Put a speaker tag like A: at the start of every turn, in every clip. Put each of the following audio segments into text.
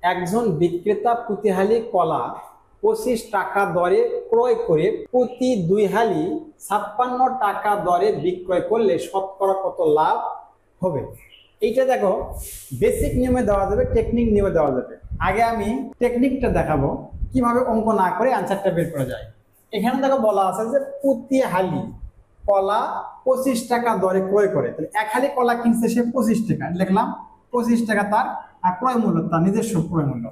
A: একজন বিক্রেতা প্রতি হালি কলা 25 টাকা দরে ক্রয় করে প্রতি 2 হালি 56 টাকা দরে বিক্রয় করলে শতকরা কত লাভ হবে? এইটা দেখো বেসিক নিয়মে দেওয়া যাবে, টেকনিক নিয়মে দেওয়া যাবে। আগে আমি টেকনিকটা দেখাবো কিভাবে অঙ্ক না করে অ্যান্সারটা বের করা যায়। এখানে দেখো বলা আছে যে প্রতি হালি কলা 25 টাকা দরে ক্রয় করে, তাহলে এক হালি কলা কিনছে সে 25 টাকা, লিখলাম 25 টাকা তার ক্রয় মূল্য, তার নিজস্ব ক্রয় মূল্য।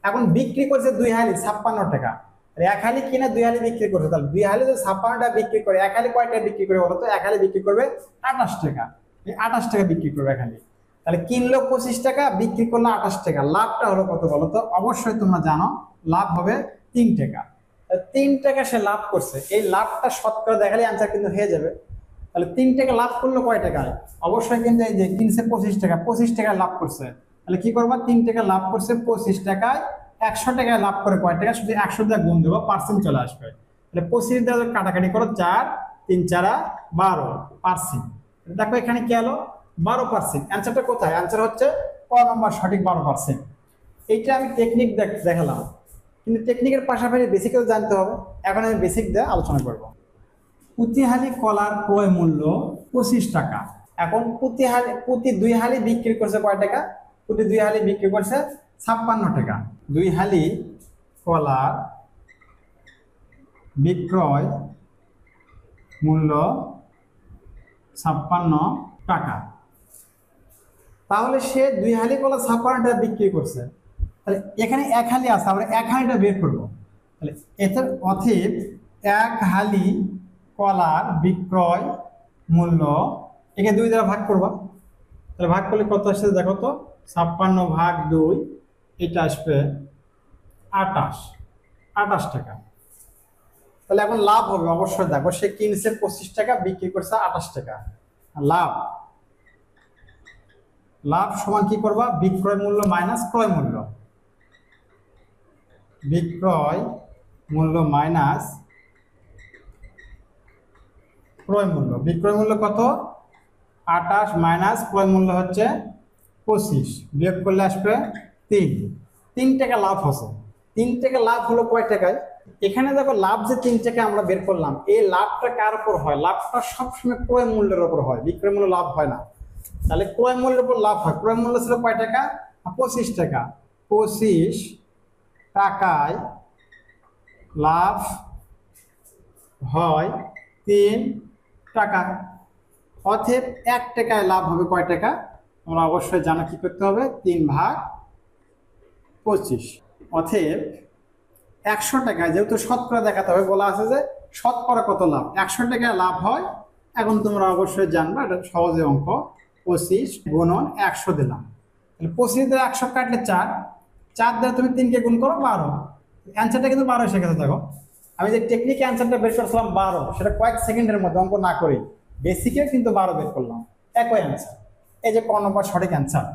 A: এখন বিক্রি করছে 2 হালি 56 টাকা, এক হালি কিনে 2 হালি বিক্রি করছে, তাহলে 2 হালি যদি 56 টাকা বিক্রি করে এক হালি কয়টা বিক্রি করে বলো তো? এক হালি বিক্রি করবে 28 টাকা, এই 28 টাকা বিক্রি করবে এক হালি। তাহলে কিনলো 25 টাকা, বিক্রি করলো 28 টাকা, লাভটা হলো কত বলো তো? অবশ্যই তোমরা জানো লাভ হবে 3 টাকা। 3 টাকা সে লাভ করছে, এই লাভটা শতকরা দেখালে অ্যান্সার কিন্তু হয়ে যাবে। তাহলে 3 টাকা লাভ করলো কয় টাকায়? অবশ্যই কিন্তু এই যে কিনছে 25 টাকা, 25 টাকা লাভ করছে, তাহলে কি করবা? 3 টাকা লাভ করছে 25 টাকায়, 100 টাকায় লাভ করে কয় টাকা? শুধু 100 দিয়ে গুণ দেবো, পার্সেন্ট চলে আসবে। তাহলে 25 দিয়ে কাটাকাটি করো, 4 3 4 12%। দেখো এখানে কি হলো? 12%। অ্যান্সারটা কোথায়? অ্যান্সার হচ্ছে ক নম্বর সঠিক 12%। এইটা আমি টেকনিক দেখালাম, কিন্তু টেকনিকের পাশাপাশি বেসিকও জানতে হবে। এখন আমি বেসিক দিয়ে আলোচনা করব। প্রতি হালি কলার ক্রয় মূল্য 25 টাকা। এখন প্রতি 2 হালি বিক্রি করছে কয় টাকা? প্রতি 2 হালি বিক্রি করছে 56 টাকা। 2 হালি কলার বিক্রয় মূল্য 56 টাকা। তাহলে সে 2 হালি কলা 56 টাকা বিক্রি করছে, তাহলে এখানে এক হালি আছে, আমরা এক হালিটা বের করবো। তাহলে এটার অতএব এক হালি কলার বিক্রয় মূল্য, একে 2 দ্বারা ভাগ করবা, তাহলে ভাগ করলে কত আসছে দেখো তো? 56 ভাগ 2, এটা আসবে 28 টাকা। তাহলে এখন লাভ হবে অবশ্যই। দেখো সে কিনছে 25 টাকা, বিক্রি করছে 28 টাকা। লাভ সমান কি করবা? বিক্রয় মূল্য মাইনাস ক্রয় মূল্য, বিক্রয় মূল্য মাইনাস ক্রয় মূল্য। বিক্রয় মূল্য কত? 28 মাইনাস ক্রয় মূল্য হচ্ছে 25, বিয়োগ করলে আসবে 3 টাকা লাভ হচ্ছে। 3 টাকা লাভ হলো কয় টাকায়? এখানে দেখো লাভ যে 3 টাকা আমরা বের করলাম, এই লাভটা কার উপর হয়? লাভটা সবসময় ক্রয় মূল্যের উপর হয়, বিক্রয় মূল্য লাভ হয় না। তাহলে ক্রয় মূল্যের উপর লাভ হয়। ক্রয় মূল্য ছিল কয় টাকা? 25 টাকা। 25 টাকায় লাভ হয় 3 টাকা। অতএব 1 টাকায় লাভ হবে কয় টাকা? তোমরা অবশ্যই জানো কি করতে হবে? 3 ভাগ 25। অতএব 100 টাকায়, যেহেতু শতকরা দেখাতে হবে, বলা আছে যে শতকরা কত লাভ? 100 টাকায় লাভ হয়। এখন তোমরা অবশ্যই জানবা, এটা সহজে অঙ্ক। 25 গুণন 100 দিলাম, তাহলে 25 দিয়ে 100 কাটলে 4 দিয়ে তুমি 3 কে গুণ করো 12। অ্যান্সারটা কিন্তু 12 এসে গেছে। দেখো আমি যে টেকনিকে অ্যান্সারটা বের করছিলাম 12, সেটা কয়েক সেকেন্ডের মধ্যে, অঙ্ক না করেই বেসিকে কিন্তু 12 বের করলাম, একই অ্যান্সার। এই যে ক নম্বর সঠিক অ্যান্সার।